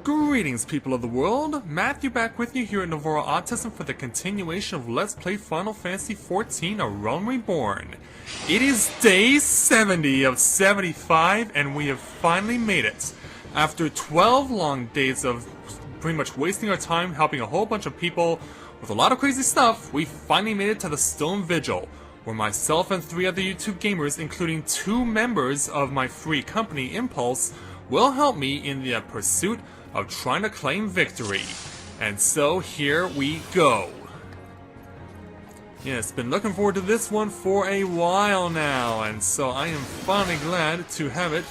Greetings, people of the world. Matthew back with you here at Novora Autism for the continuation of Let's Play Final Fantasy XIV: A Realm Reborn. It is day 70 of 75, and we have finally made it. After 12 long days of pretty much wasting our time helping a whole bunch of people with a lot of crazy stuff, we finally made it to the Stone Vigil, where myself and 3 other YouTube gamers, including 2 members of my free company, Impulse, will help me in the pursuit of trying to claim victory. And so here we go. Yes, been looking forward to this one for a while now, and so I am finally glad to have it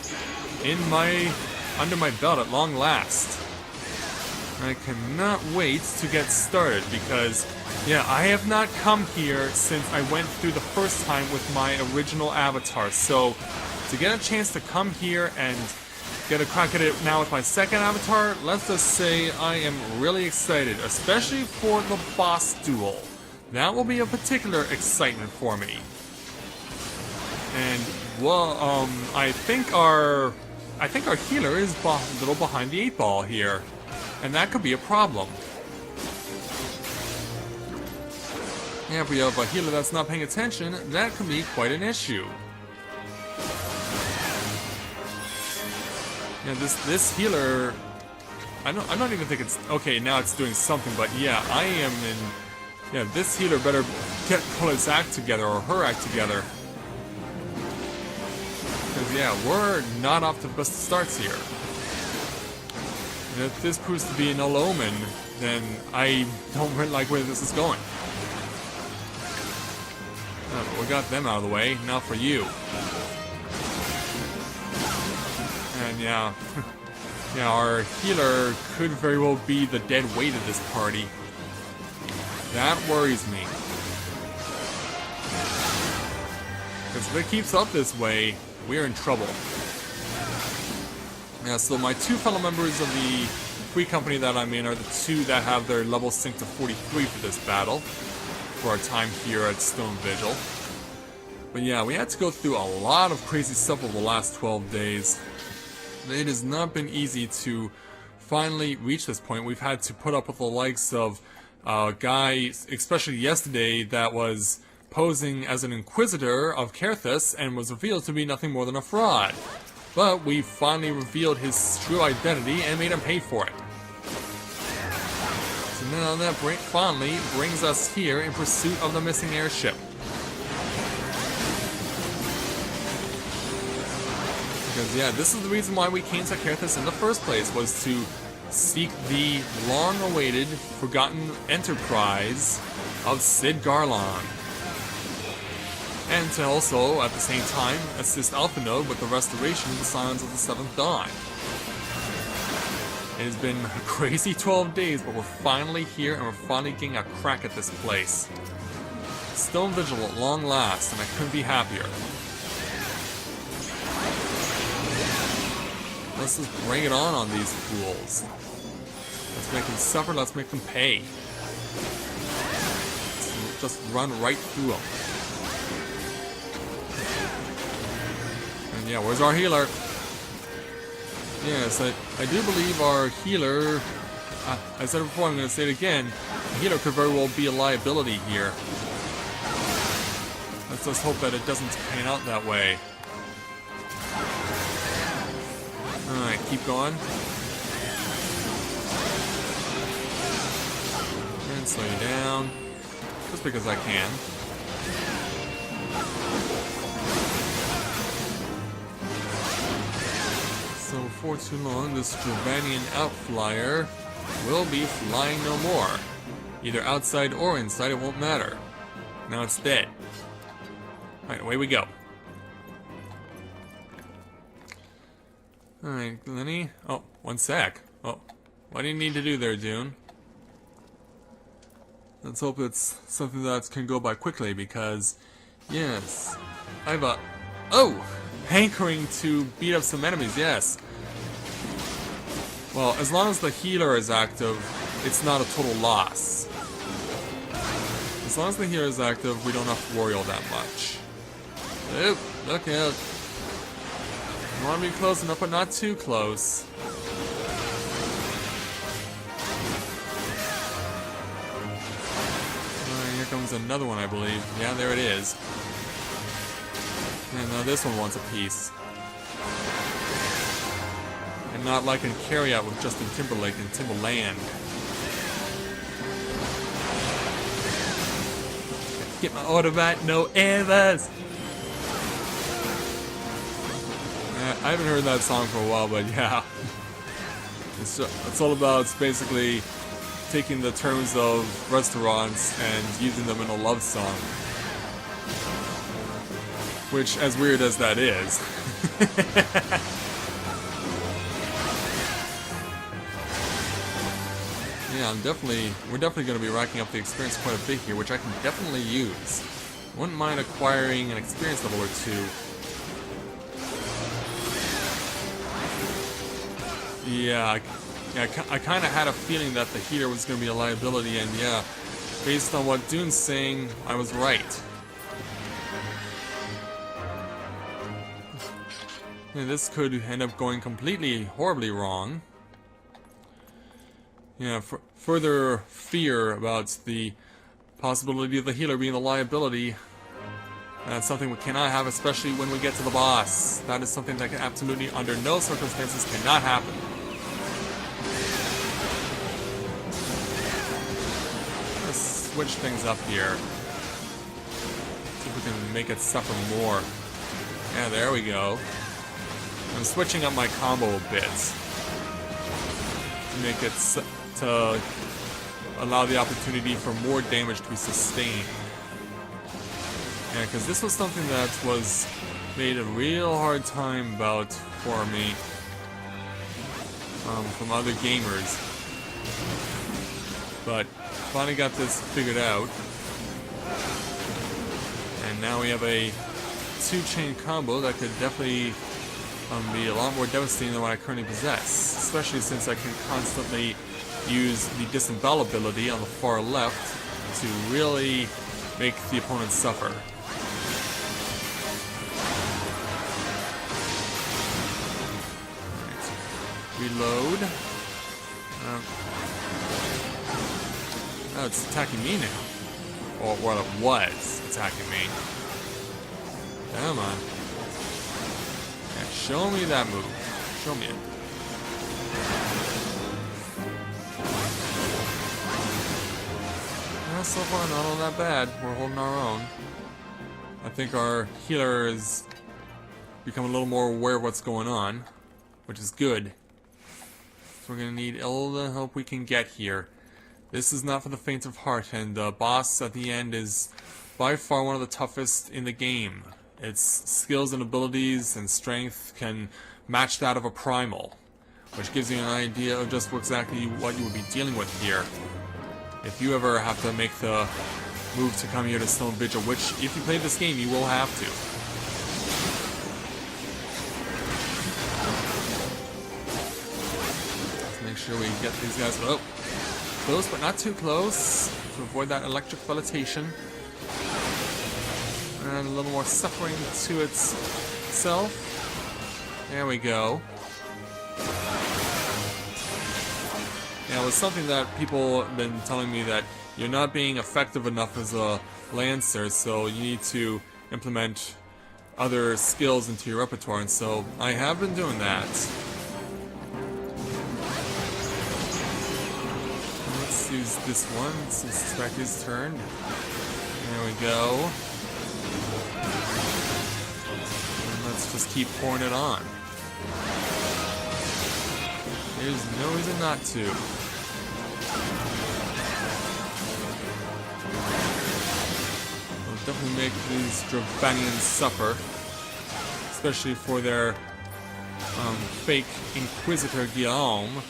under my belt at long last. I cannot wait to get started because, yeah, I have not come here since I went through the first time with my original avatar, so to get a chance to come here and get a crack at it now with my second avatar, let's just say I am really excited, especially for the boss duel. That will be a particular excitement for me. And, well, I think our healer is a little behind the 8 ball here, and that could be a problem. Yeah, if we have a healer that's not paying attention, that could be quite an issue. Yeah, this healer, I don't even think it's okay. Now it's doing something, but yeah, I am in. Yeah, this healer better pull his act together or her act together, because yeah, we're not off to the best starts here. And if this proves to be an ill omen, then I don't really like where this is going. But we got them out of the way. Now for you. And yeah, yeah, our healer could very well be the dead weight of this party. That worries me. Because if it keeps up this way, we're in trouble. Yeah, so my 2 fellow members of the free company that I'm in are the 2 that have their level synced to 43 for this battle, for our time here at Stone Vigil. But yeah, we had to go through a lot of crazy stuff over the last 12 days. It has not been easy to finally reach this point. We've had to put up with the likes of a guy, especially yesterday, that was posing as an inquisitor of Kerthus and was revealed to be nothing more than a fraud. But we finally revealed his true identity and made him pay for it. So now that finally brings us here in pursuit of the missing airship. Because yeah, this is the reason why we came to Kerthus in the first place, was to seek the long-awaited, forgotten enterprise of Sid Garlon. And to also, at the same time, assist Alpha Node with the restoration of the Silence of the Seventh Dawn. It has been a crazy 12 days, but we're finally here and we're finally getting a crack at this place. Stone Vigil at long last, and I couldn't be happier. Let's just bring it on these fools. Let's make them suffer, let's make them pay. Let's just run right through them. And yeah, where's our healer? Yes, I do believe our healer, I said it before, I'm going to say it again, the healer could very well be a liability here. Let's just hope that it doesn't pan out that way. Alright, keep going. And slow you down. Just because I can. So for too long, this Dravanian outflyer will be flying no more. Either outside or inside, it won't matter. Now it's dead. Alright, away we go. Alright, Lenny. Oh, 1 sec. Oh, what do you need to do there, Dune? Let's hope it's something that can go by quickly, because, yes, I have a, hankering to beat up some enemies, yes. Well, as long as the healer is active, it's not a total loss. As long as the healer is active, we don't have to worry all that much. Oh, look out. You want to be close enough, but not too close. comes another one, I believe. Yeah, there it is. And now this one wants a piece. And not like in Carry Out with Justin Timberlake and Timberland. Get my order right, no errors! I haven't heard that song for a while, but yeah. It's all about basically taking the terms of restaurants and using them in a love song. Which, as weird as that is. Yeah, we're definitely going to be racking up the experience quite a bit here, which I can definitely use. Wouldn't mind acquiring an experience level or two. Yeah, I kind of had a feeling that the heater was going to be a liability, and yeah, based on what Dune's saying, I was right. And this could end up going completely, horribly wrong. Yeah, further fear about the possibility of the healer being a liability. That's something we cannot have, especially when we get to the boss. That is something that can absolutely, under no circumstances, cannot happen. Let's switch things up here. See if we can make it suffer more. Yeah, there we go. I'm switching up my combo a bit to make it to allow the opportunity for more damage to be sustained. Yeah, because this was something that was made a real hard time about for me from other gamers. But finally got this figured out. And now we have a 2-chain combo that could definitely be a lot more devastating than what I currently possess. Especially since I can constantly use the disembowel ability on the far left to really make the opponent suffer. Reload. Oh, it's attacking me now. Or well, it was attacking me. Come on. Yeah, show me that move. Show me it. Yeah, so far not all that bad. We're holding our own. I think our healer has become a little more aware of what's going on, which is good. So we're going to need all the help we can get here. This is not for the faint of heart, and the boss at the end is by far one of the toughest in the game. Its skills and abilities and strength can match that of a primal, which gives you an idea of just exactly what you would be dealing with here. If you ever have to make the move to come here to Stone Vigil, which if you play this game you will have to. Make sure we get these guys close, but not too close, to avoid that electric velatilization. And a little more suffering to itself. There we go. Yeah, it was something that people have been telling me that you're not being effective enough as a Lancer, so you need to implement other skills into your repertoire, and so I have been doing that. Let's use this one. Let's expect his turn. There we go. And let's just keep pouring it on. There's no reason not to. We'll definitely make these Dravanians suffer. Especially for their fake Inquisitor Guillaume.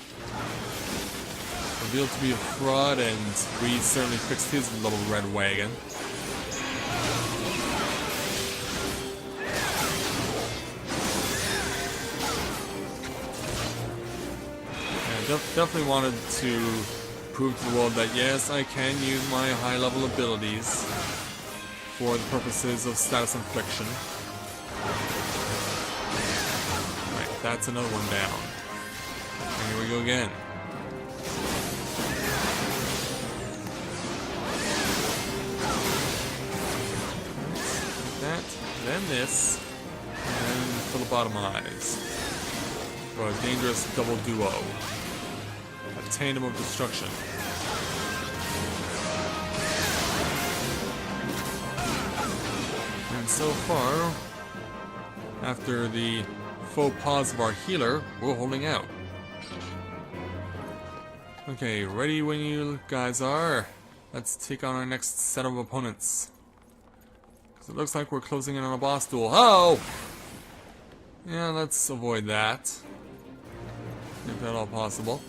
Revealed to be a fraud, and we certainly fixed his little red wagon. Yeah, definitely wanted to prove to the world that yes, I can use my high-level abilities for the purposes of status infliction. Right, that's another one down. And here we go again. then this, and phlebotomize. For a dangerous double duo. A tandem of destruction. And so far, after the faux pas of our healer, we're holding out. Okay, ready when you guys are. Let's take on our next set of opponents. Because it looks like we're closing in on a boss duel. Oh! Yeah, let's avoid that. If at all possible.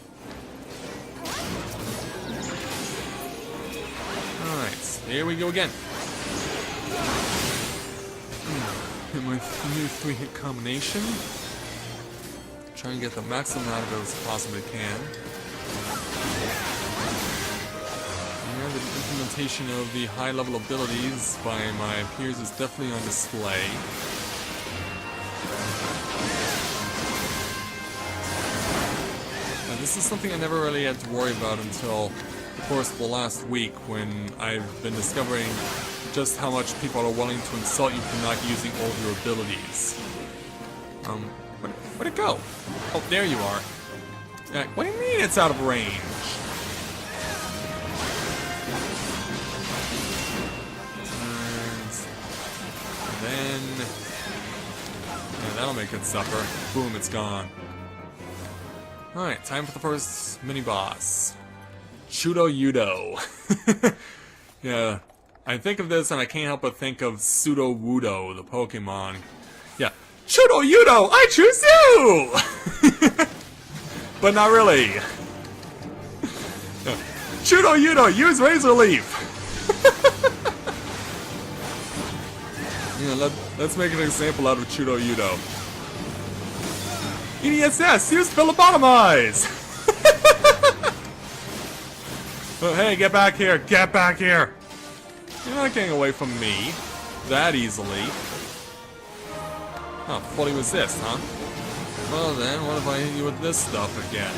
Alright, here we go again. Hit my new 3-hit combination. Try and get the maximum out of it as possibly can. Yeah, the implementation of the high-level abilities by my peers is definitely on display. Now, this is something I never really had to worry about until the course of the last week, when I've been discovering just how much people are willing to insult you for not using all of your abilities. Where'd it go? Oh, there you are. What do you mean it's out of range? And then... yeah, that'll make it suffer. Boom, it's gone. Alright, time for the first mini-boss. Chudo Yudo. Yeah, I think of this and I can't help but think of Pseudo Wudo, the Pokemon. Yeah, Chudo Yudo, I choose you! But not really. Chudo Yudo, use Razor Leaf! Yeah, let's make an example out of Chudo Yudo. EDSS, use Phlebotomize! Oh, hey, get back here! Get back here! You're not getting away from me that easily. Oh, fully resist, huh? Well then, what if I hit you with this stuff again?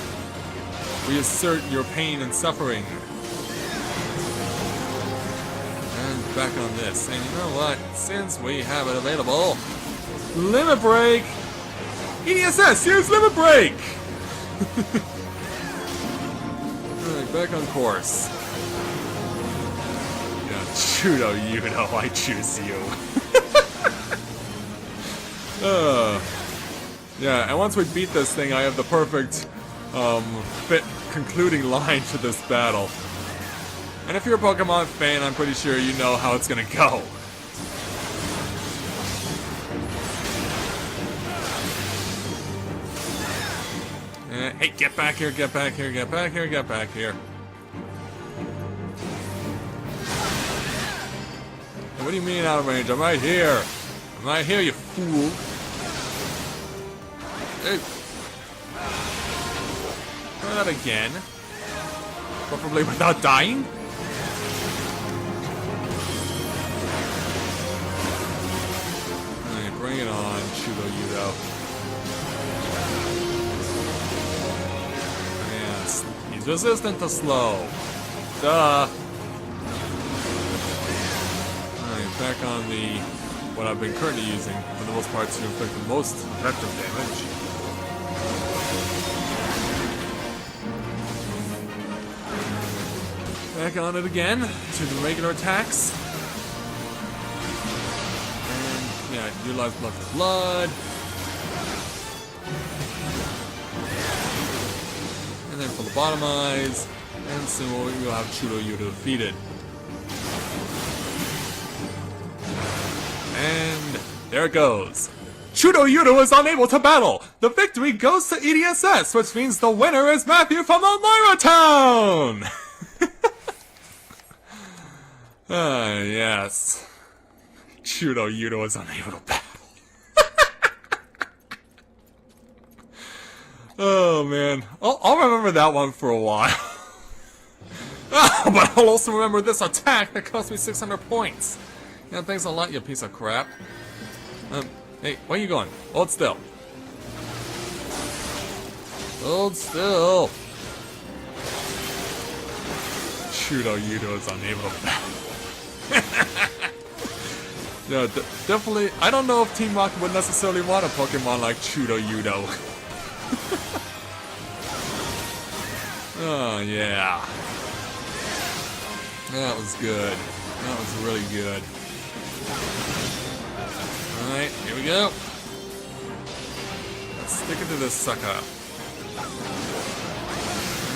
Reassert your pain and suffering. And back on this. And you know what? Since we have it available, Limit Break! EDSS, use Limit Break! Alright, back on course. Yeah, Chudo Yudo, I choose you. Yeah, and once we beat this thing, I have the perfect, fit concluding line to this battle. And if you're a Pokemon fan, I'm pretty sure you know how it's gonna go. Hey, get back here, get back here, get back here, get back here. What do you mean out of range? I'm right here. I'm right here, you fool. Hey. Try that again. Preferably without dying. Alright, bring it on, Chudo Yudo. Yes, he's resistant to slow. Duh. Alright, back on the what I've been currently using for the most part to inflict the most effective damage. Back on it again to the regular attacks. And yeah, utilize Blood for Blood. And then Phlebotomize. And soon we'll have Chudo Yudo defeated. And there it goes. Chudo Yudo is unable to battle. The victory goes to EDSS, which means the winner is Matthew from Elmira Town. Yes. Chudo Yudo is unable to battle. Oh, man. I'll remember that one for a while. Oh, but I'll also remember this attack that cost me 600 points. Yeah, thanks a lot, you piece of crap. Hey, where you going? Hold still. Hold still. Chudo Yudo is unable to battle. Yeah, definitely. I don't know if Team Rocket would necessarily want a Pokemon like Chudo Yudo. Oh, yeah. That was good. That was really good. Alright, here we go. Let's stick it to this sucker.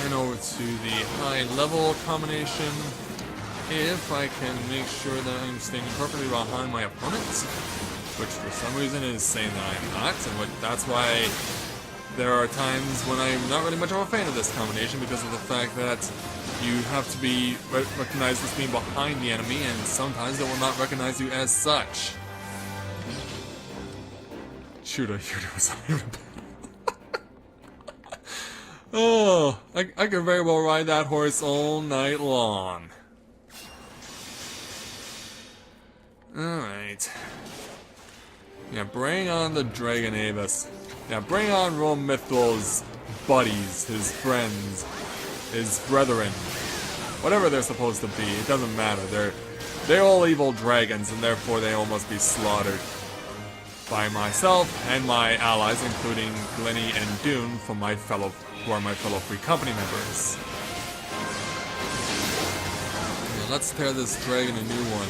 And over to the high level combination. If I can make sure that I'm staying perfectly behind my opponent, which for some reason is saying that I'm not, and that's why there are times when I'm not really much of a fan of this combination, because of the fact that you have to be recognized as being behind the enemy, and sometimes they will not recognize you as such. Chudo was even Oh, I could very well ride that horse all night long. Alright. Yeah, bring on the Dragon Avis. Yeah, bring on RoahmMythril's buddies, his friends, his brethren. Whatever they're supposed to be, it doesn't matter. They're all evil dragons, and therefore they all must be slaughtered. By myself and my allies, including Glenny and Dune, who are my fellow Free Company members. Yeah, let's tear this dragon a new one.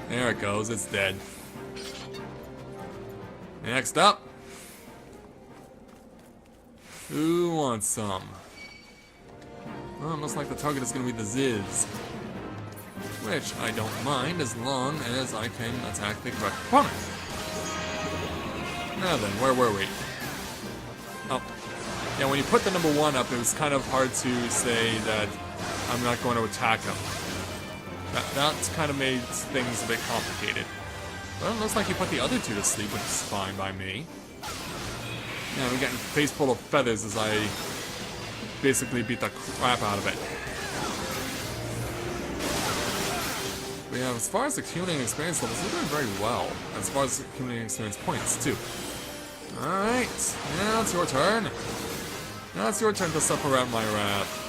There it goes, it's dead. Next up. Who wants some? Well, it looks like the target is going to be the Ziz. Which I don't mind as long as I can attack the correct opponent. Now then, where were we? Oh. Yeah, when you put the number 1 up, it was kind of hard to say that I'm not going to attack him. That's kind of made things a bit complicated. Well, it looks like you put the other 2 to sleep, which is fine by me. Yeah, I'm getting a face full of feathers as I basically beat the crap out of it. But yeah, as far as accumulating experience levels, we're doing very well. As far as accumulating experience points, too. Alright, now it's your turn. Now it's your turn to suffer at my wrath.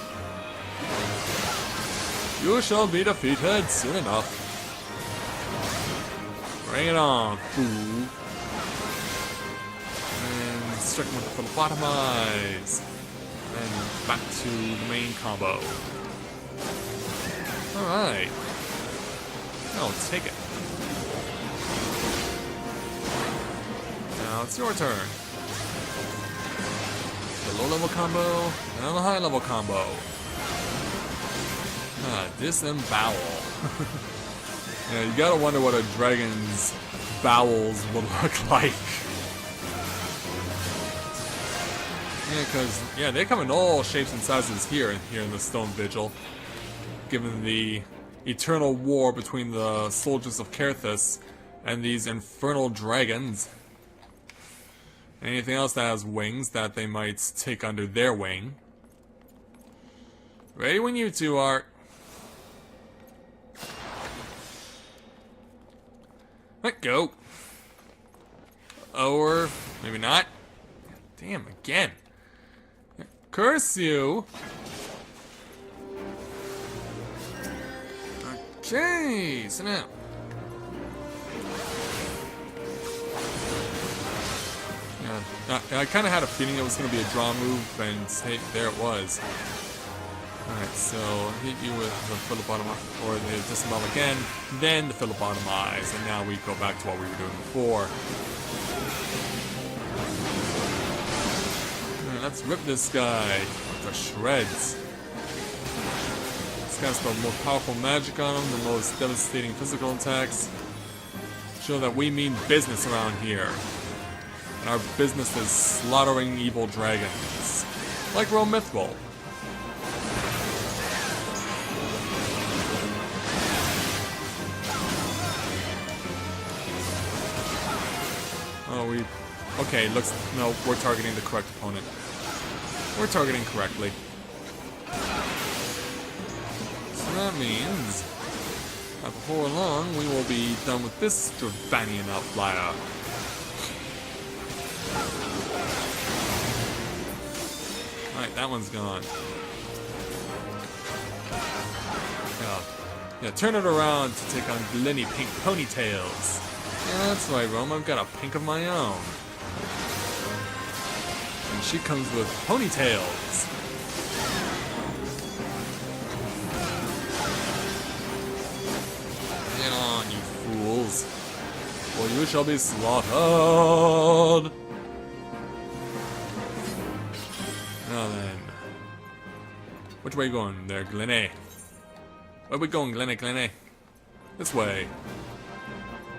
You shall be defeated soon enough. Bring it on, fool. And strike him with the phlebotomize. And back to the main combo. Alright. I'll take it. Now it's your turn. The low level combo, and the high level combo. Disembowel. Yeah, you gotta wonder what a dragon's bowels would look like. Yeah, because, yeah, they come in all shapes and sizes here in the Stone Vigil. Given the eternal war between the soldiers of Kerthus and these infernal dragons. Anything else that has wings that they might take under their wing. Ready when you two are. Let go. Or maybe not. Damn, again. Curse you. Okay, so now. Yeah, I kind of had a feeling it was going to be a draw move, and hey, there it was. Alright, so hit you with the phlebotomize, or the disembowel again, then the phlebotomize, and now we go back to what we were doing before. Alright, let's rip this guy to shreds. This guy's got the most powerful magic on him, the most devastating physical attacks. Show that we mean business around here. And our business is slaughtering evil dragons. Like RoahmMythril. Okay, looks... No, we're targeting the correct opponent. We're targeting correctly. So that means that before long, we will be done with this Stravanian outlier. Alright, that one's gone. Yeah, turn it around to take on Glenny Pink Ponytails. Yeah, that's right, Rome. I've got a pink of my own. And she comes with ponytails. Get on, you fools. Or you shall be slaughtered. Now then. Which way you going there, Glenny? Where we going, Glenny? This way.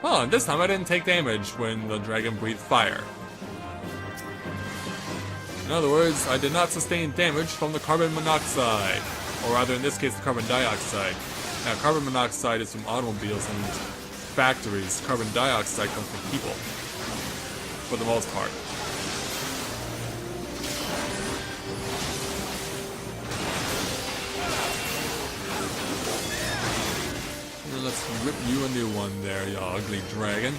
Oh, and this time I didn't take damage when the dragon breathed fire. In other words, I did not sustain damage from the carbon monoxide. Or rather, in this case, the carbon dioxide. Now, carbon monoxide is from automobiles and factories. Carbon dioxide comes from people. For the most part. Let's rip you a new one there, you ugly dragon.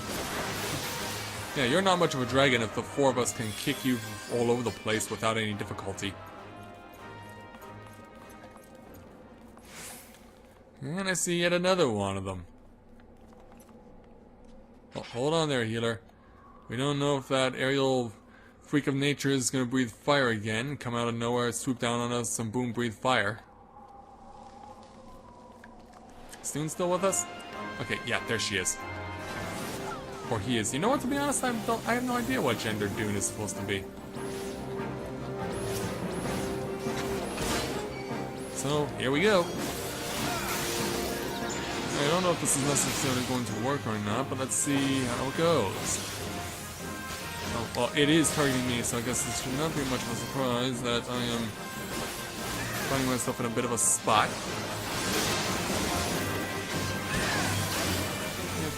Yeah, you're not much of a dragon if the four of us can kick you all over the place without any difficulty. And I see yet another one of them. Oh, hold on there, healer. We don't know if that aerial freak of nature is going to breathe fire again, come out of nowhere, swoop down on us, and boom, breathe fire. Stone's still with us? Okay, yeah, there she is. Or he is. You know what, to be honest, I have no idea what gender Dune is supposed to be. So, here we go. I don't know if this is necessarily going to work or not, but let's see how it goes. Oh, well, it is targeting me, so I guess this should not be much of a surprise that I am finding myself in a bit of a spot.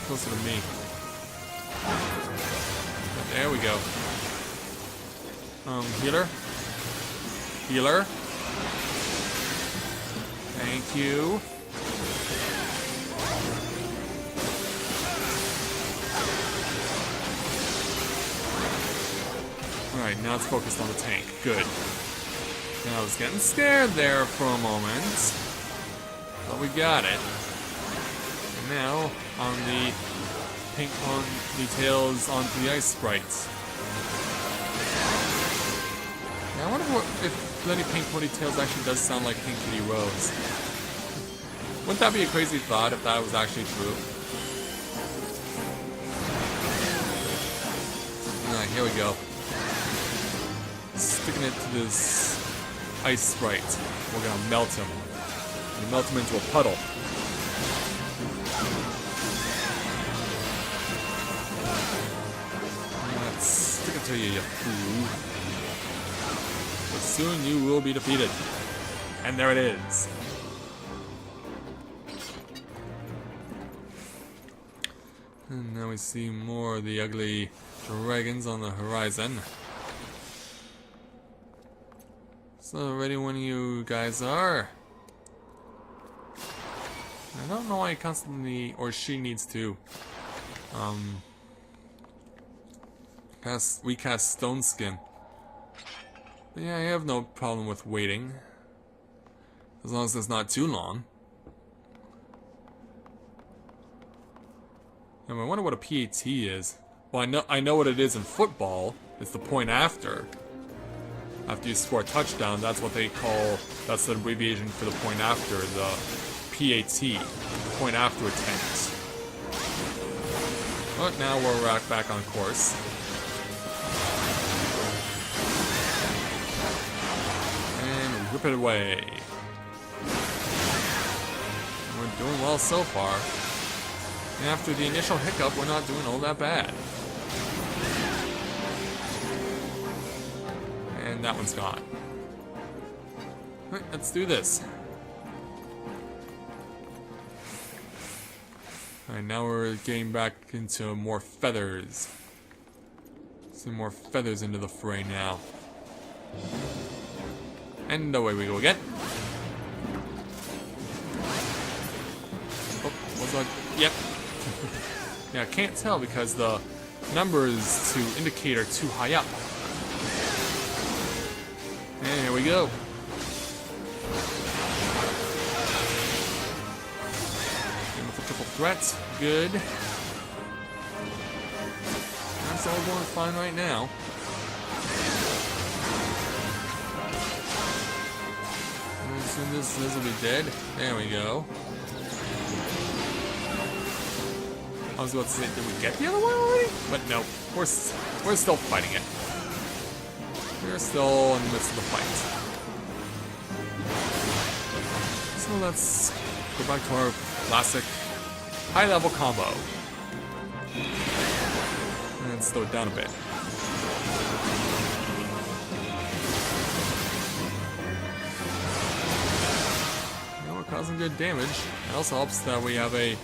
Closer to me. There we go. Healer. Healer. Thank you. Alright, now it's focused on the tank. Good. Now I was getting scared there for a moment. But we got it. Now, on the pink ponytails onto the ice sprites. Now, I wonder if Glenny Pink Ponytails actually does sound like Pink Kitty Rose. Wouldn't that be a crazy thought if that was actually true? Alright, here we go. Sticking it to this ice sprite. We're gonna melt him. We're gonna melt him into a puddle. Stick it to you, you fool. But soon you will be defeated. And there it is. And now we see more of the ugly dragons on the horizon. So ready when you guys are. I don't know why I constantly, or she needs to, we cast Stone Skin. But yeah, I have no problem with waiting. As long as it's not too long. And I wonder what a PAT is. Well, I know what it is in football. It's the point after. After you score a touchdown, that's what they call, that's the abbreviation for the point after, the PAT. Point after attempt. But now we're back on course. And rip it away. We're doing well so far. And after the initial hiccup, we're not doing all that bad. And that one's gone. Alright, let's do this. Alright, now we're getting back into more feathers. Some more feathers into the fray now. And away we go again. Oh, what's that? Yep. Yeah, I can't tell because the numbers to indicate are too high up. And here we go. triple threat. Good. That's all going fine right now. As soon as this will be dead. There we go. I was about to say, did we get the other one already? But no, we're still fighting it. We're still in the midst of the fight. So let's go back to our classic high-level combo. And slow it down a bit. You know, we're causing good damage. It also helps that we have a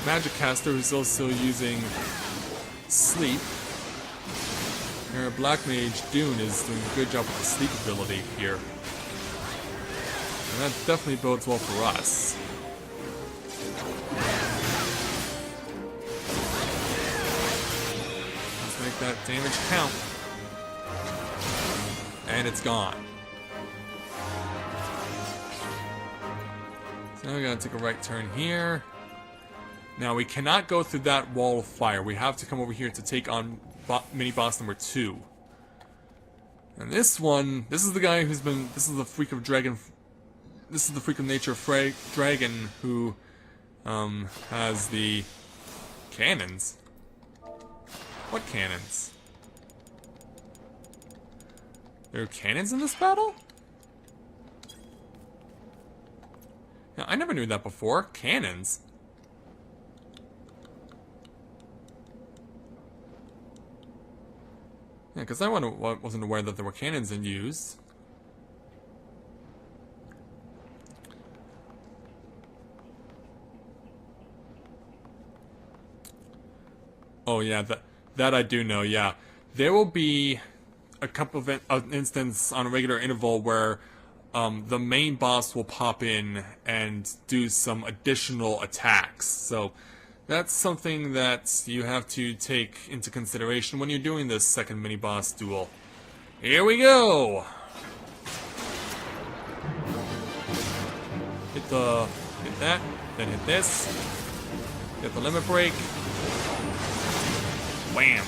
magic caster who's also using sleep. Our Black Mage Dune is doing a good job with the sleep ability here. And that definitely bodes well for us. Let's make that damage count. And it's gone. So now we gotta take a right turn here. Now we cannot go through that wall of fire. We have to come over here to take on mini-boss number 2. And this one, this is the guy who's been, this is the freak of dragon, this is the freak of nature dragon who has the cannons. What cannons? There are cannons in this battle? Yeah, I never knew that before. Cannons? Yeah, because I wasn't aware that there were cannons in use. Oh yeah, that I do know, yeah. There will be a couple of instances on a regular interval where the main boss will pop in and do some additional attacks. So that's something that you have to take into consideration when you're doing this second mini-boss duel. Here we go! Hit that, then hit this. Get the limit break. Wham!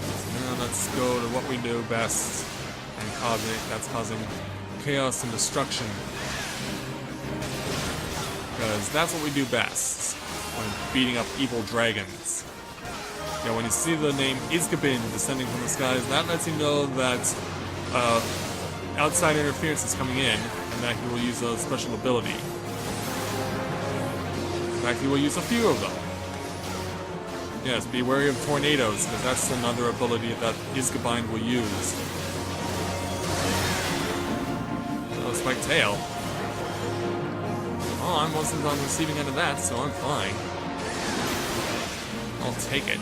So now let's go to what we do best, and that's causing chaos and destruction. Because that's what we do best when beating up evil dragons. Yeah, when you see the name Iskabin descending from the skies, that lets you know that outside interference is coming in, and that he will use a special ability. In fact, he will use a few of them. Yes, be wary of tornadoes, because that's another ability that Iskabin will use. So, Spike Tail. Oh, I'm mostly on the receiving end of that, so I'm fine. I'll take it.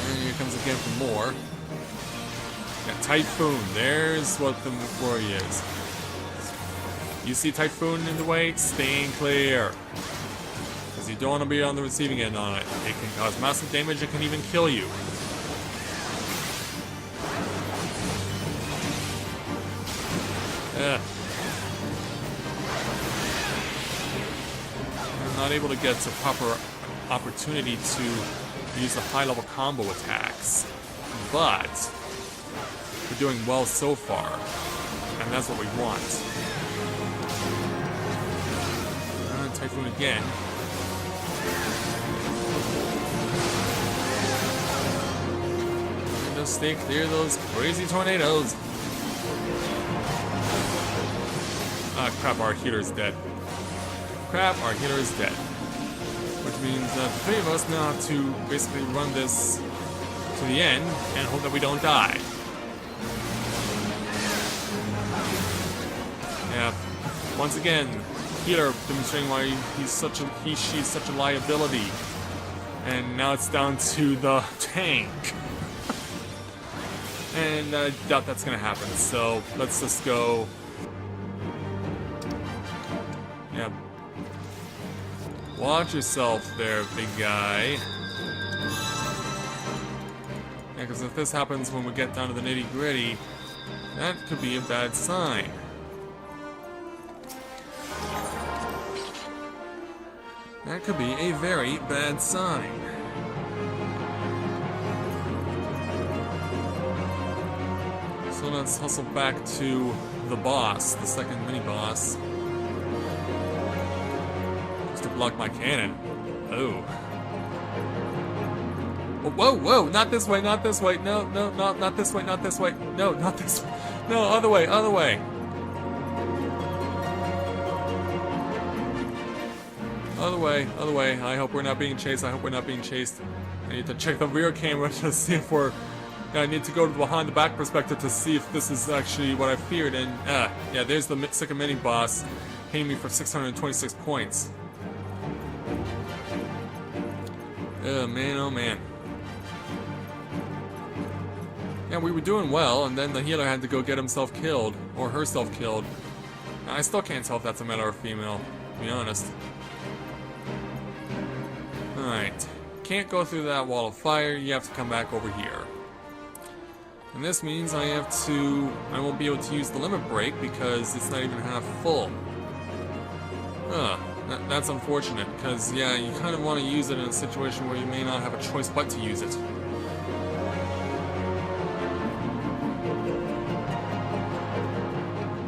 And here comes again for more. Yeah, Typhoon. There's what the worry is. You see Typhoon in the way? Staying clear. Because you don't want to be on the receiving end on it. It can cause massive damage, it can even kill you. Yeah. Not able to get a proper opportunity to use the high-level combo attacks, but we're doing well so far, and that's what we want. Typhoon again. And just stay clear of those crazy tornadoes. Ah, crap, our healer's dead. Crap, our healer is dead. Which means that the three of us now have to basically run this to the end and hope that we don't die. Yeah, once again, healer demonstrating why she's such a liability. And now it's down to the tank. And I doubt that's gonna happen, so let's just go. Yeah. Watch yourself there, big guy. Yeah, because if this happens when we get down to the nitty-gritty, that could be a bad sign. That could be a very bad sign. So let's hustle back to the boss, the second mini-boss. Just to block my cannon. Oh. Whoa, whoa, not this way, not this way. No, no, not this way, not this way. No, not this way. No, other way, other way. Other way, other way. I hope we're not being chased. I hope we're not being chased. I need to check the rear camera to see if we're... I need to go to the behind the back perspective to see if this is actually what I feared. And, yeah, there's the second mini-boss hitting me for 626 points. Oh, man, oh, man. Yeah, we were doing well, and then the healer had to go get himself killed, or herself killed. I still can't tell if that's a male or a female, to be honest. Alright. Can't go through that wall of fire, you have to come back over here. And this means I won't be able to use the limit break because it's not even half full. That's unfortunate, because, yeah, you kind of want to use it in a situation where you may not have a choice but to use it.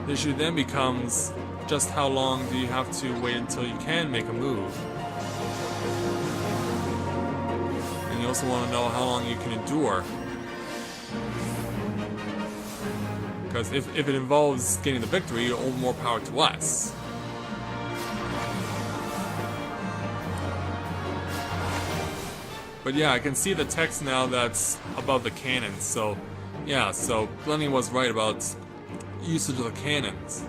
The issue then becomes, just how long do you have to wait until you can make a move? And you also want to know how long you can endure. Because if it involves getting the victory, all the more power to us. But yeah, I can see the text now that's above the cannons, so... Yeah, so Glennie was right about usage of the cannons.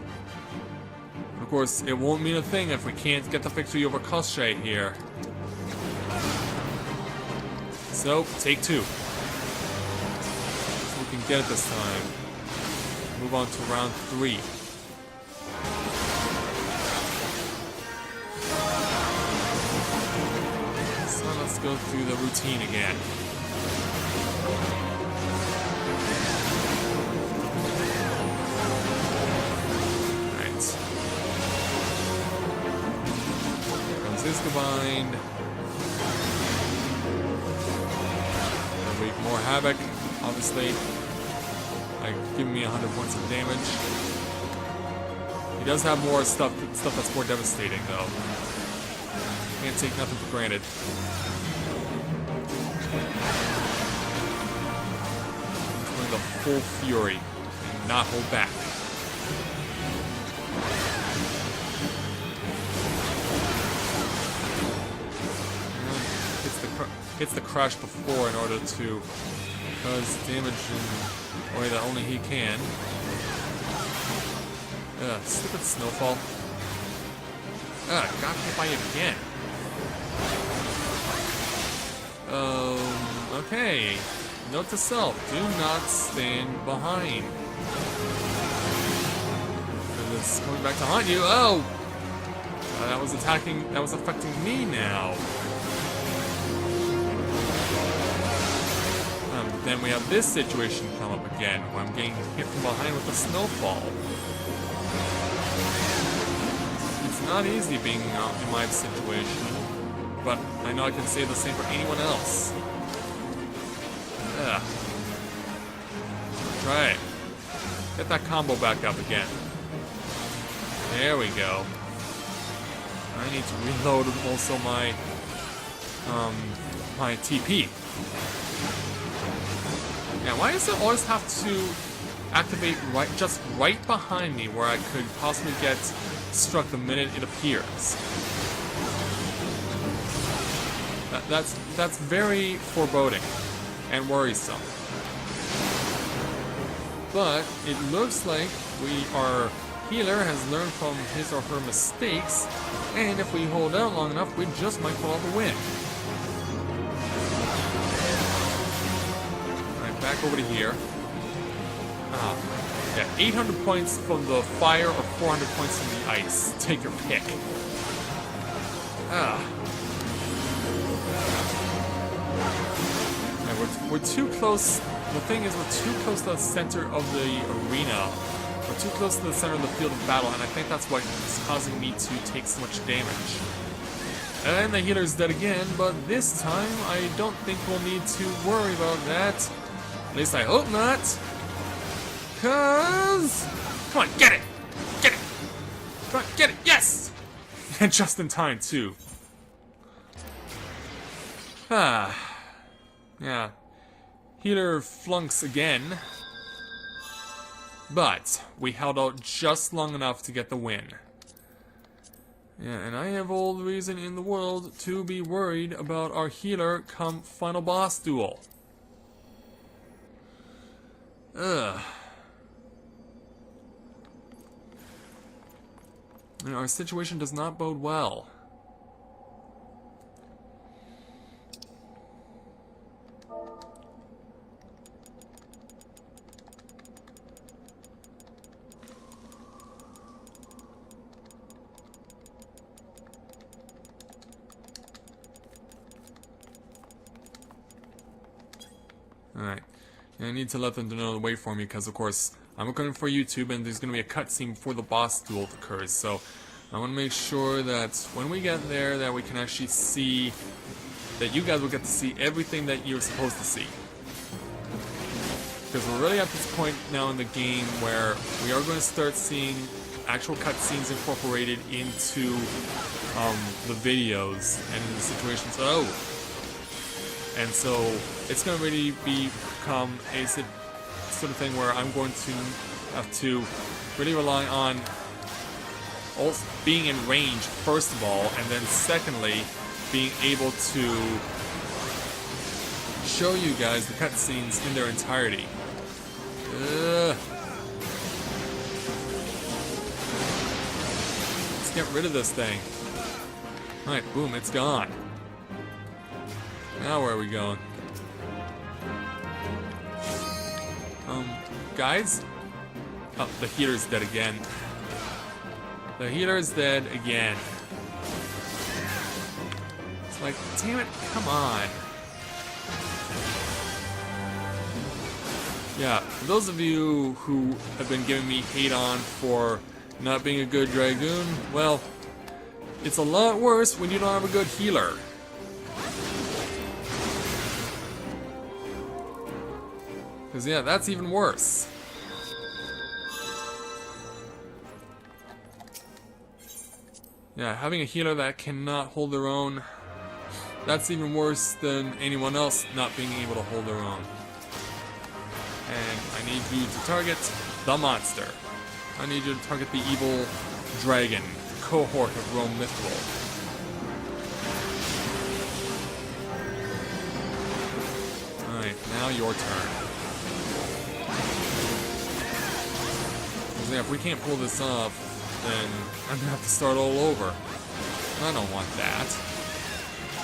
But of course, it won't mean a thing if we can't get the victory over Koschei here. So, take two. So we can get it this time. Move on to round 3. So let's go through the routine again. Alright. Here comes his combined. Gonna wreak more havoc, obviously. Giving me 100 points of damage. He does have more stuff that's more devastating, though. Can't take nothing for granted. He's going the full fury and not hold back. Hits the crush before in order to cause damage in a way that only he can. Stupid snowfall. Got hit by it again. Okay. Note to self, do not stand behind. It's coming back to haunt you. Oh! That was affecting me now. Then we have this situation come up again, where I'm getting hit from behind with a snowfall. It's not easy being in my situation, but I know I can say the same for anyone else. Try it. Get that combo back up again. There we go. I need to reload also my my TP. Yeah, why does it always have to activate just right behind me where I could possibly get struck the minute it appears? That's very foreboding and worrisome. But it looks like our healer has learned from his or her mistakes, and if we hold out long enough, we just might pull out the win. Back over to here. Yeah, 800 points from the fire or 400 points from the ice. Take your pick. Yeah, we're too close. The thing is, we're too close to the center of the arena. We're too close to the center of the field of battle, and I think that's what is causing me to take so much damage. And the healer's dead again, but this time I don't think we'll need to worry about that. At least I hope not. Cause... Come on, get it! Get it! Come on, get it! Yes! And just in time, too. Ah. Yeah. Healer flunks again. But we held out just long enough to get the win. Yeah, and I have all the reason in the world to be worried about our healer come final boss duel. Ugh. And our situation does not bode well. Alright, I need to let them know to wait for me because, of course, I'm recording for YouTube and there's going to be a cutscene before the boss duel occurs. So I want to make sure that when we get there that we can actually see, that you guys will get to see everything that you're supposed to see. Because we're really at this point now in the game where we are going to start seeing actual cutscenes incorporated into the videos and in the situations. And so it's going to really become a sort of thing where I'm going to have to really rely on also being in range, first of all, and then secondly, being able to show you guys the cutscenes in their entirety. Let's get rid of this thing. Alright, boom, it's gone. Now where are we going? Guys? Oh, the healer's dead again. The healer's dead again. It's like, damn it, come on. Yeah, for those of you who have been giving me hate on for not being a good Dragoon, well, it's a lot worse when you don't have a good healer. Because, yeah, that's even worse. Yeah, having a healer that cannot hold their own, that's even worse than anyone else not being able to hold their own. And I need you to target the monster. I need you to target the evil dragon, cohort of RoahmMythril. Alright, now your turn. Yeah, if we can't pull this off, then I'm gonna have to start all over. I don't want that.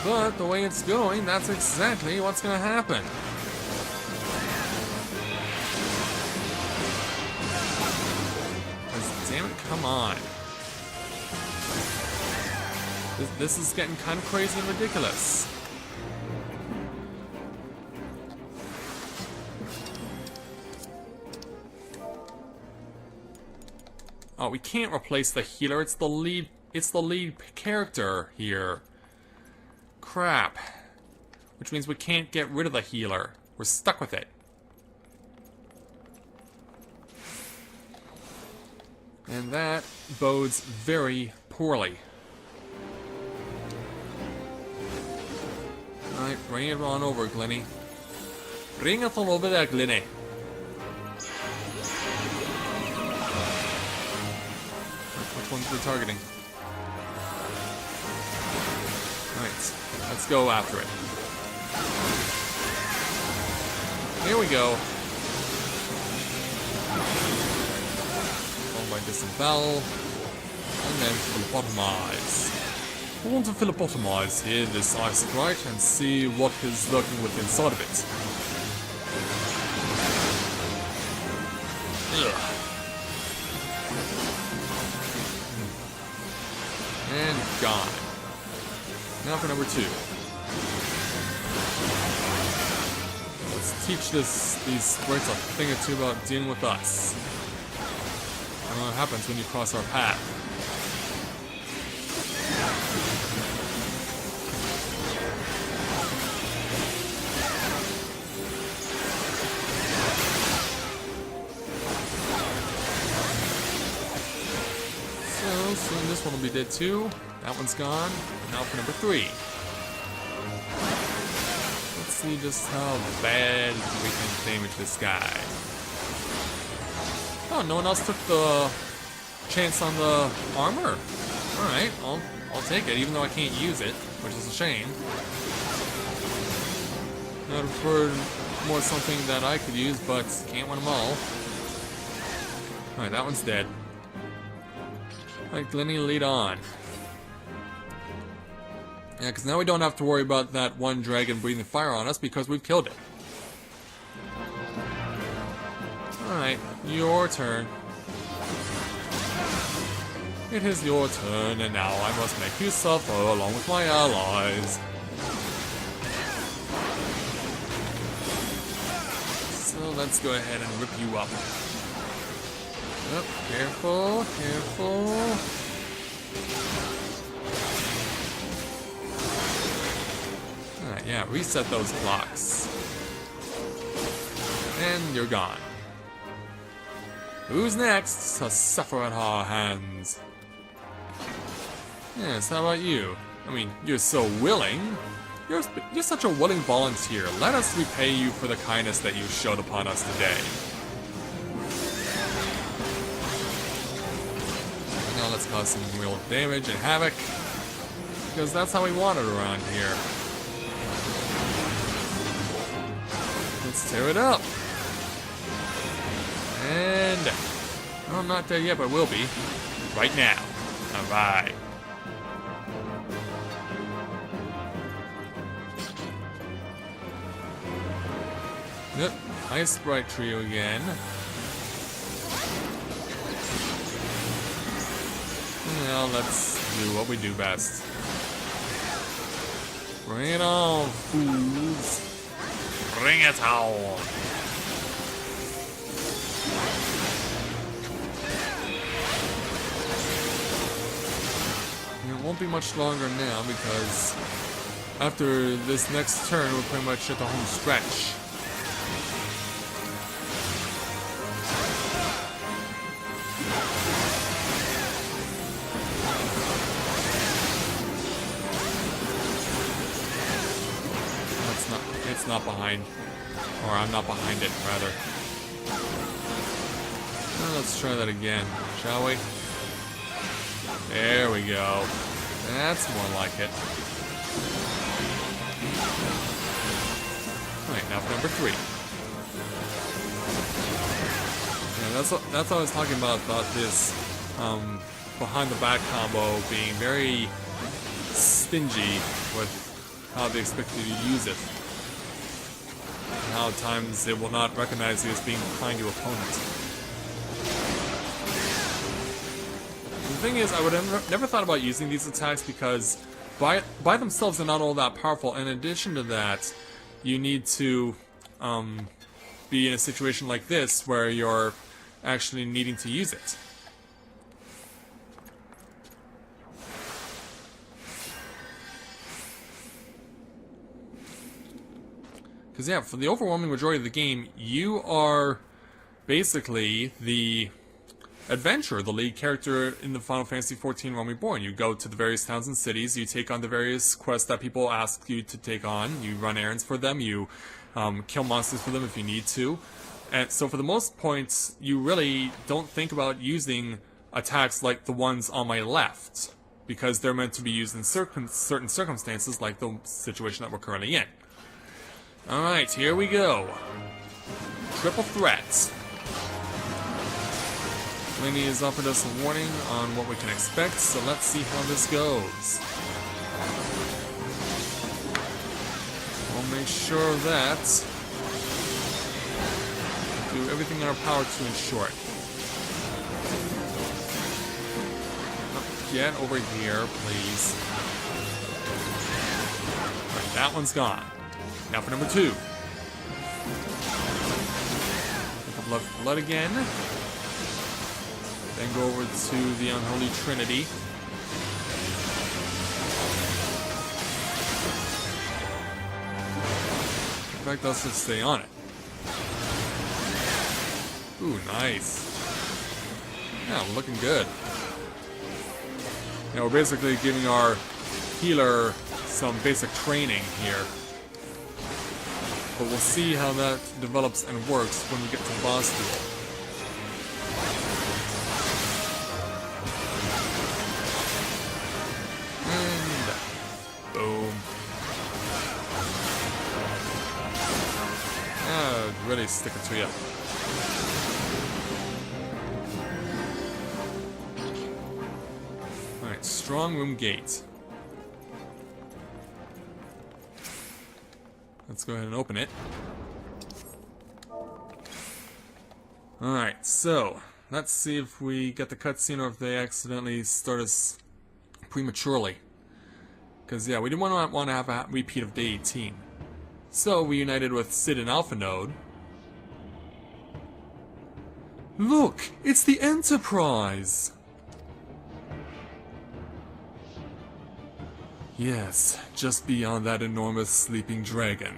But the way it's going, that's exactly what's gonna happen. Damn it, come on. This is getting kind of crazy and ridiculous. Oh, we can't replace the healer. It's the lead character here. Crap. Which means we can't get rid of the healer. We're stuck with it. And that bodes very poorly. Alright, bring it on over, Glenny. Bring it on over there, Glenny. Which one's we targeting? Alright, let's go after it. Here we go. Followed by disembowel. And then phlebotomize. I want to phlebotomize here this isocrite and see what is lurking within inside of it. Ugh. And gone. Now for number 2. Let's teach these sprites a thing or two about dealing with us. I don't know what happens when you cross our path. this one will be dead too. That one's gone. Now for number 3. Let's see just how bad we can damage this guy. Oh, no one else took the chance on the armor. Alright, I'll take it, even though I can't use it, which is a shame. I'd prefer more something that I could use, but can't win them all. Alright, that one's dead. Alright, Glenny, lead on. Yeah, because now we don't have to worry about that one dragon breathing fire on us because we've killed it. Alright, your turn. It is your turn, and now I must make you suffer along with my allies. So let's go ahead and rip you up. Oh, careful, careful. Alright, yeah, reset those clocks. And you're gone. Who's next to suffer at our hands? Yes, how about you? I mean, you're so willing. You're such a willing volunteer. Let us repay you for the kindness that you showed upon us today. Now let's cause some real damage and havoc, because that's how we want it around here. Let's tear it up. And oh, I'm not dead yet, but will be right now. Alright. Yep, Ice Sprite Trio again. Now let's do what we do best. Bring it on, fools. Bring it on. It won't be much longer now because after this next turn we're pretty much at the home stretch. It's not behind, or I'm not behind it, rather. Now let's try that again, shall we? There we go. That's more like it. Alright, now for number 3. Yeah, that's what I was talking about this behind the back combo being very stingy with how they expect you to use it. And how at times it will not recognize you as being behind your opponent. The thing is, I would have never thought about using these attacks because by themselves they're not all that powerful. In addition to that, you need to be in a situation like this where you're actually needing to use it. Because yeah, for the overwhelming majority of the game, you are basically the adventurer, the lead character in the Final Fantasy XIV Realm Reborn. You go to the various towns and cities, you take on the various quests that people ask you to take on, you run errands for them, you kill monsters for them if you need to. And so for the most points, you really don't think about using attacks like the ones on my left, because they're meant to be used in certain circumstances, like the situation that we're currently in. Alright, here we go. Triple threat. Lainey has offered us a warning on what we can expect, so let's see how this goes. We'll make sure of that. Do everything in our power to ensure it. Get over here, please. Alright, that one's gone. Now for number 2. Look for blood again. Then go over to the Unholy Trinity. In fact, let's just stay on it. Ooh, nice. Yeah, looking good. Yeah, we're basically giving our healer some basic training here. But we'll see how that develops and works when we get to boss duel. And boom. Ah, really stick it to you. Alright, strong room gate. Let's go ahead and open it. Alright, so let's see if we get the cutscene or if they accidentally start us prematurely. Because, yeah, we didn't want to have a repeat of day 18. So we united with Sid and Alpha Node. Look! It's the Enterprise! Yes, just beyond that enormous sleeping dragon.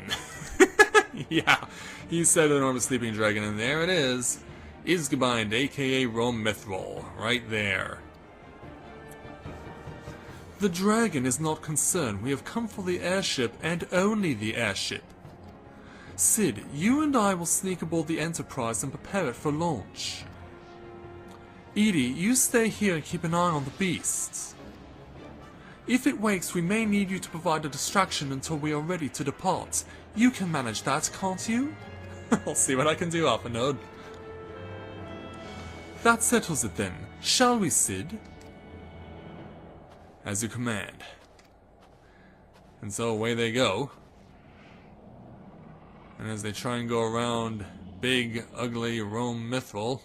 Yeah, he said enormous sleeping dragon, and there it is. Isgebind, aka RoahmMythril, right there. The dragon is not concerned. We have come for the airship, and only the airship. Sid, you and I will sneak aboard the Enterprise and prepare it for launch. Edie, you stay here and keep an eye on the beasts. If it wakes, we may need you to provide a distraction until we are ready to depart. You can manage that, can't you? I'll see what I can do, Alpha Node. That settles it then. Shall we, Sid? As you command. And so away they go. And as they try and go around big, ugly RoahmMythril,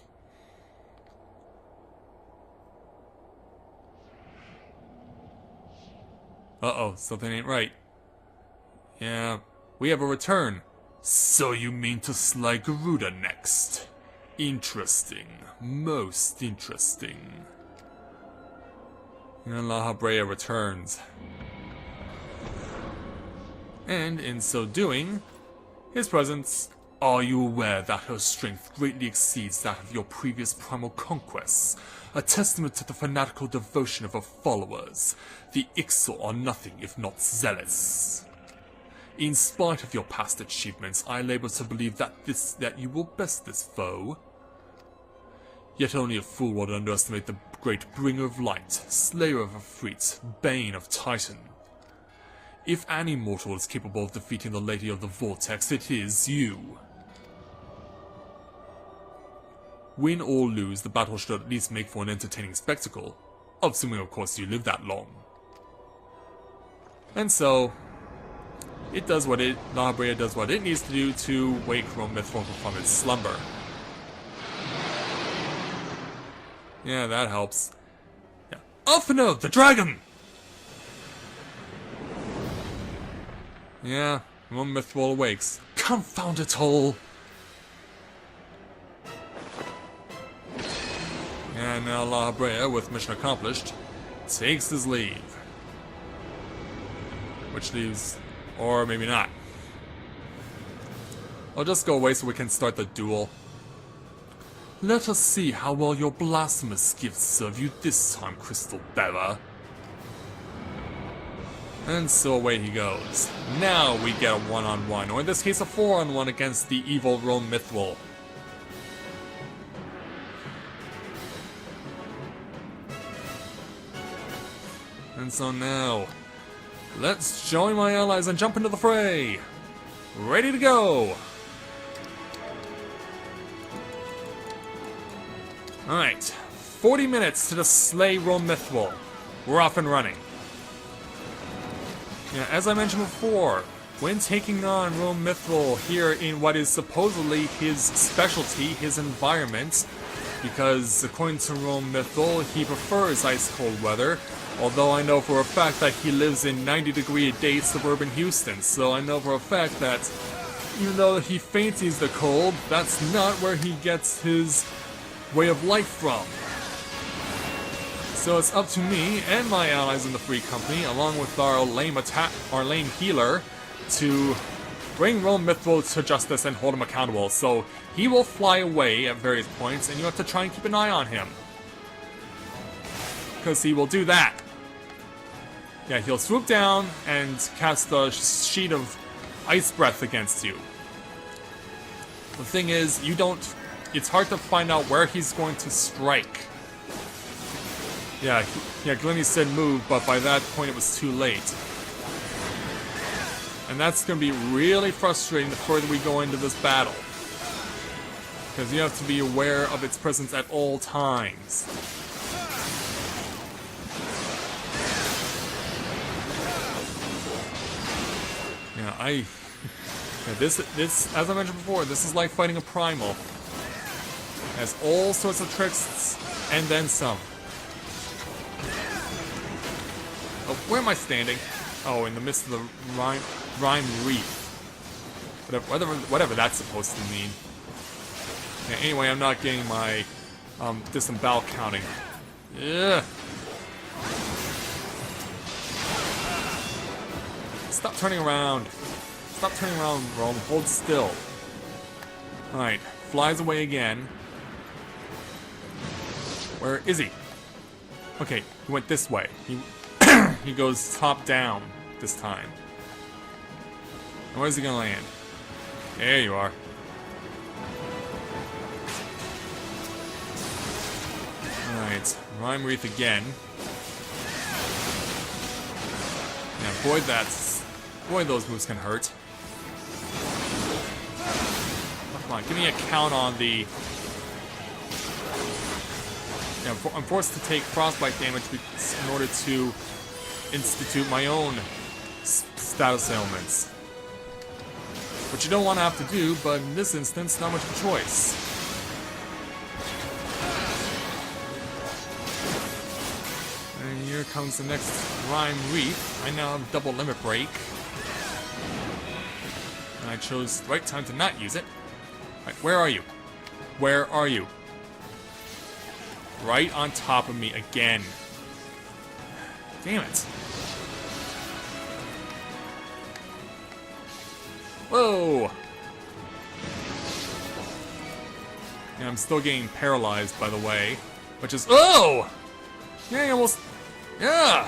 uh-oh, something ain't right. Yeah, we have a return. So you mean to slay Garuda next? Interesting. Most interesting. And La Habrea returns. And in so doing, his presence... Are you aware that her strength greatly exceeds that of your previous primal conquests? A testament to the fanatical devotion of her followers. The Ixal are nothing if not zealous. In spite of your past achievements, I labor to believe that you will best this foe. Yet only a fool would underestimate the great bringer of light, slayer of Ifrit, bane of Titan. If any mortal is capable of defeating the Lady of the Vortex, it is you. Win or lose, the battle should at least make for an entertaining spectacle, assuming of course you live that long. And so, it does what La Habrea does what it needs to do to wake RoahmMythril from its slumber. Yeah, that helps. Yeah. Alpha Node, the dragon! Yeah, RoahmMythril awakes. Confound it all! And now La Habrea, with mission accomplished, takes his leave. Which leaves... or maybe not. I'll just go away so we can start the duel. Let us see how well your blasphemous gifts serve you this time, Crystal Bearer. And so away he goes. Now we get a one-on-one, or in this case a four-on-one against the evil RoahmMythril. And so now, let's join my allies and jump into the fray! Ready to go! Alright, 40 minutes to slay RoahmMythril. We're off and running. Yeah, as I mentioned before, when taking on RoahmMythril here in what is supposedly his specialty, his environment, because according to RoahmMythril, he prefers ice-cold weather, although I know for a fact that he lives in 90-degree-a-day suburban Houston, so I know for a fact that even though he fancies the cold, that's not where he gets his way of life from. So it's up to me and my allies in the Free Company, along with our lame healer, to bring RoahmMythril to justice and hold him accountable. So he will fly away at various points, and you have to try and keep an eye on him, because he will do that. Yeah, he'll swoop down and cast a sheet of ice breath against you. The thing is, you don't... It's hard to find out where he's going to strike. Yeah, Glennie said move, but by that point it was too late. And that's going to be really frustrating the further we go into this battle. Because you have to be aware of its presence at all times. Yeah, this, as I mentioned before, this is like fighting a primal. It has all sorts of tricks, and then some. Oh, where am I standing? Oh, in the midst of the rhyme reef. Whatever that's supposed to mean. Yeah, anyway, I'm not getting my disembowel counting. Yeah. Stop turning around. Stop turning around, Roam. Hold still. Alright, flies away again. Where is he? Okay, he went this way. He goes top down this time. And where's he gonna land? There you are. Alright, Rhyme Wreath again. Yeah, boy, those moves can hurt. Oh, come on, give me a count on the... Yeah, I'm forced to take frostbite damage in order to institute my own status ailments. Which you don't want to have to do, but in this instance, not much of a choice. And here comes the next Rhyme Wreath. I now have double limit break. And I chose the right time to not use it. Right, where are you? Where are you? Right on top of me again. Damn it. Whoa! Yeah, I'm still getting paralyzed, by the way. Which is... Oh! Yeah, almost... Yeah!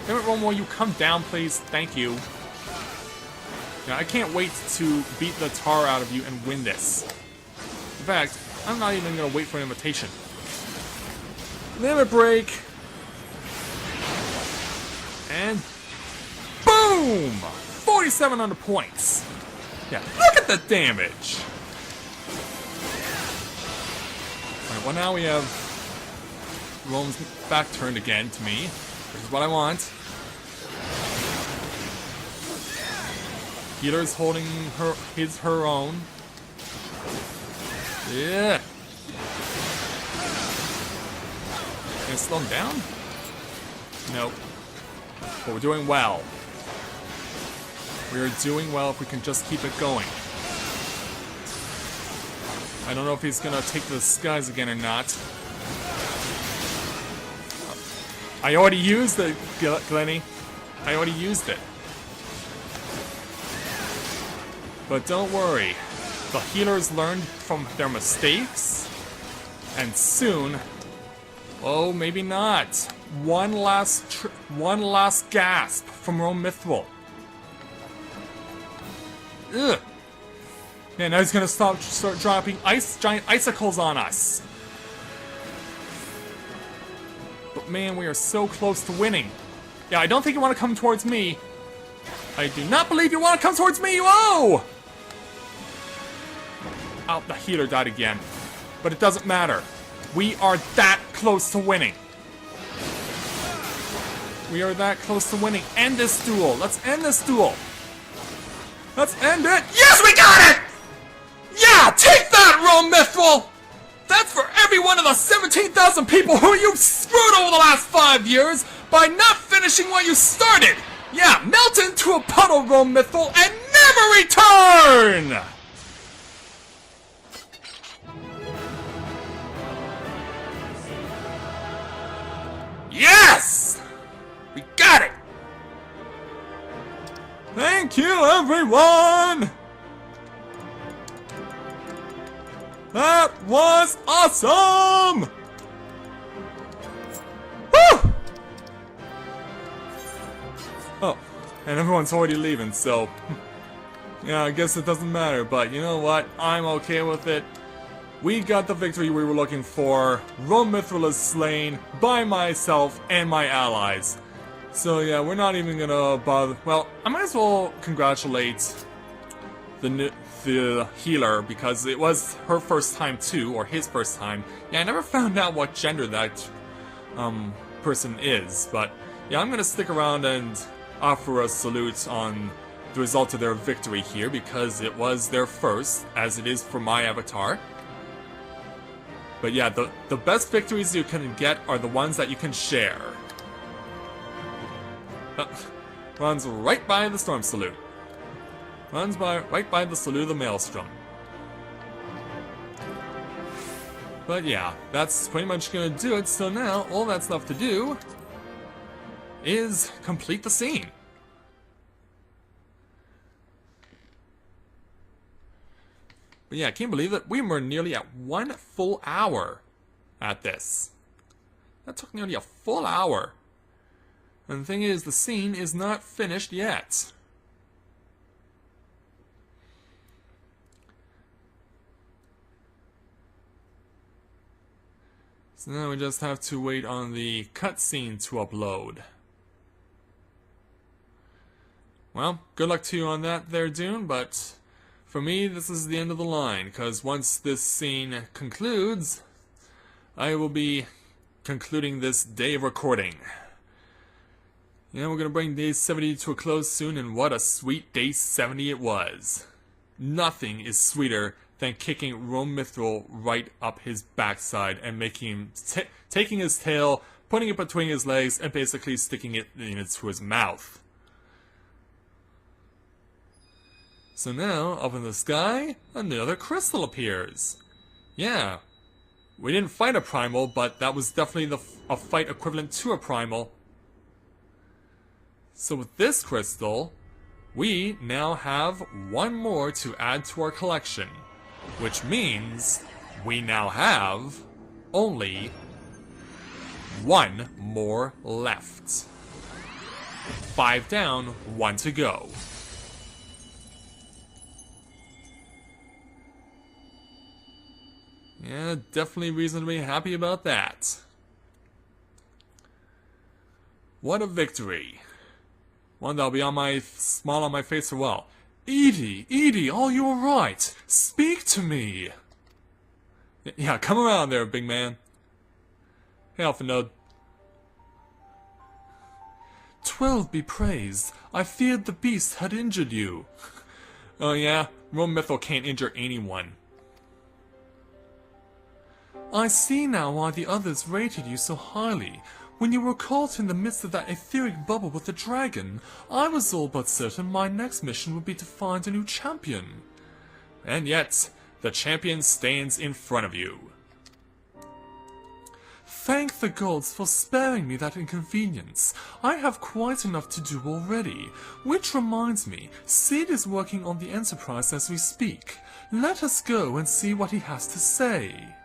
Damn it, Roam, will you come down, please? Thank you. Yeah, I can't wait to beat the tar out of you and win this. In fact, I'm not even gonna wait for an invitation. Limit break! And... Boom! 4,700 points! Yeah, look at the damage! Alright, well now we have... Roam's back turned again to me, which is what I want. Healer's holding her own. Yeah. Can I slow him down? Nope. But we're doing well. We are doing well if we can just keep it going. I don't know if he's gonna take the skies again or not. I already used it, Glennie. I already used it. But don't worry. The healers learned from their mistakes. And soon... Oh, maybe not. One last gasp from RoahmMythril. Ugh. Yeah, now he's gonna start dropping giant icicles on us. But man, we are so close to winning. Yeah, I don't think you want to come towards me. I do not believe you want to come towards me, whoa! Oh, the healer died again. But it doesn't matter. We are that close to winning. We are that close to winning. End this duel. Let's end this duel. Let's end it. Yes, we got it! Yeah, take that, RoahmMythril! That's for every one of the 17,000 people who you've screwed over the last 5 years by not finishing what you started! Yeah, melt into a puddle, RoahmMythril, and never return! Yes! We got it! Thank you, everyone! That was awesome! Woo! Oh, and everyone's already leaving, so... yeah, I guess it doesn't matter, but you know what? I'm okay with it. We got the victory we were looking for. RoahmMythril is slain by myself and my allies. So yeah, we're not even gonna bother... well, I might as well congratulate the healer, because it was her first time too, or his first time. Yeah, I never found out what gender that person is, but yeah, I'm gonna stick around and offer a salute on the result of their victory here, because it was their first, as it is for my avatar. But yeah, the best victories you can get are the ones that you can share. Runs right by the Storm Salute. Runs right by the Salute of the Maelstrom. But yeah, that's pretty much gonna do it. So now, all that's left to do is complete the scene. But yeah, I can't believe it. We were nearly at 1 full hour at this. That took nearly a full hour. And the thing is, the scene is not finished yet. So now we just have to wait on the cutscene to upload. Well, good luck to you on that there, Dune, but for me, this is the end of the line, because once this scene concludes, I will be concluding this day of recording. Yeah, we're going to bring day 70 to a close soon, and what a sweet day 70 it was. Nothing is sweeter than kicking RoahmMythril right up his backside and making him taking his tail, putting it between his legs, and basically sticking it into his mouth. So now, up in the sky, another crystal appears. Yeah, we didn't fight a primal, but that was definitely a fight equivalent to a primal. So with this crystal, we now have one more to add to our collection, which means we now have only one more left. 5 down, 1 to go. Yeah, definitely reason to be happy about that. What a victory. One that'll be on my smile on my face for a while. Edie, are you alright? Speak to me! Yeah, come around there, big man. Hey, Alpha Node. 12 be praised. I feared the beast had injured you. Oh yeah? RoahmMythril can't injure anyone. I see now why the others rated you so highly. When you were caught in the midst of that etheric bubble with the dragon, I was all but certain my next mission would be to find a new champion. And yet, the champion stands in front of you. Thank the gods for sparing me that inconvenience. I have quite enough to do already. Which reminds me, Sid is working on the Enterprise as we speak. Let us go and see what he has to say.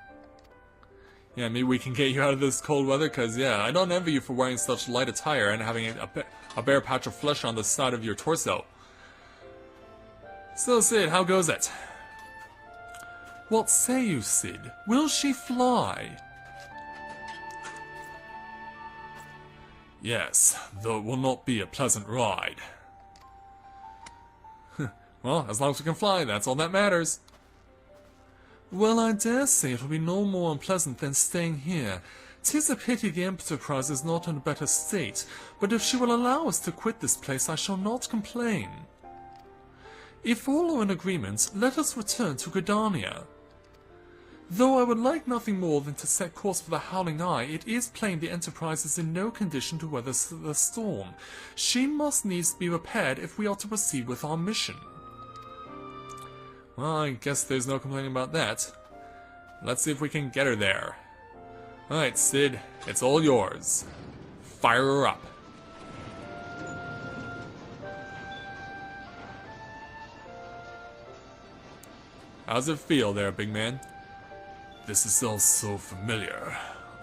Yeah, maybe we can get you out of this cold weather, because, yeah, I don't envy you for wearing such light attire and having a bare patch of flesh on the side of your torso. So, Sid, how goes it? What say you, Sid? Will she fly? Yes, though it will not be a pleasant ride. Well, as long as we can fly, that's all that matters. Well, I dare say it will be no more unpleasant than staying here. 'Tis a pity the Enterprise is not in a better state, but if she will allow us to quit this place, I shall not complain. If all are in agreement, let us return to Gridania. Though I would like nothing more than to set course for the Howling Eye, it is plain the Enterprise is in no condition to weather the storm. She must needs be repaired if we are to proceed with our mission. Well, I guess there's no complaining about that. Let's see if we can get her there. Alright, Sid, it's all yours. Fire her up. How's it feel there, big man? This is all so familiar.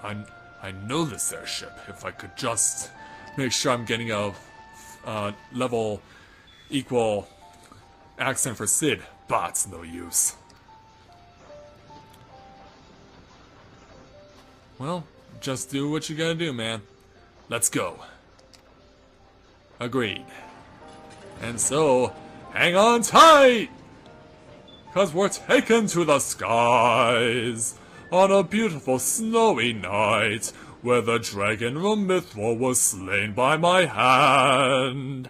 I know this airship. If I could just make sure I'm getting a level equal accent for Sid, but it's no use. Well, just do what you gotta do, man. Let's go. Agreed. And so, hang on tight! 'Cause we're taken to the skies on a beautiful snowy night where the dragon RoahmMythril was slain by my hand.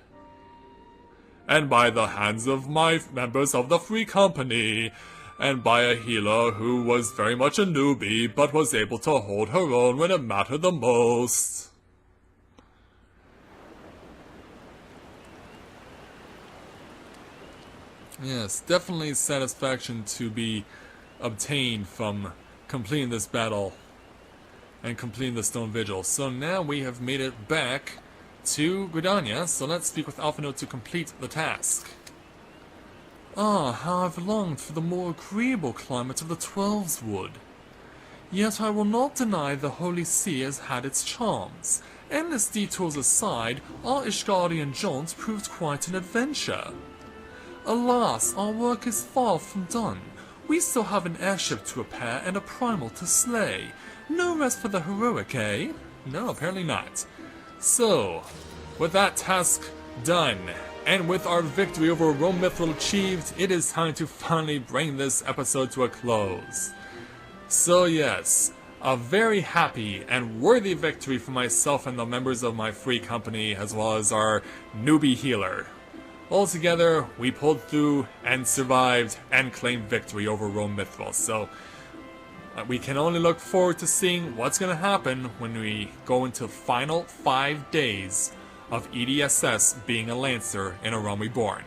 And by the hands of my members of the Free Company, and by a healer who was very much a newbie but was able to hold her own when it mattered the most. Yes, definitely satisfaction to be obtained from completing this battle and completing the Stone Vigil. So now we have made it back to Gridania, so let's speak with Alphinaud to complete the task. Ah, how I've longed for the more agreeable climate of the Twelves Wood. Yet I will not deny the Holy See has had its charms. Endless detours aside, our Ishgardian jaunt proved quite an adventure. Alas, our work is far from done. We still have an airship to repair and a primal to slay. No rest for the heroic, eh? No, apparently not. So, with that task done, and with our victory over RoahmMythril achieved, it is time to finally bring this episode to a close. So yes, a very happy and worthy victory for myself and the members of my Free Company, as well as our newbie healer. Altogether, we pulled through and survived and claimed victory over RoahmMythril. So we can only look forward to seeing what's going to happen when we go into final 5 days of EDSS being a Lancer in A Realm Reborn.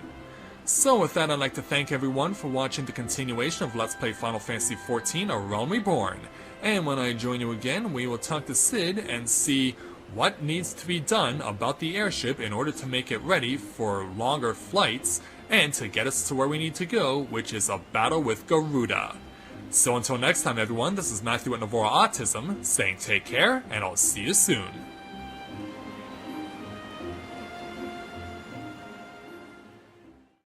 So with that, I'd like to thank everyone for watching the continuation of Let's Play Final Fantasy XIV A Realm Reborn. And when I join you again, we will talk to Sid and see what needs to be done about the airship in order to make it ready for longer flights and to get us to where we need to go, which is a battle with Garuda. So until next time everyone, this is Matthew at Navora Autism, saying take care, and I'll see you soon.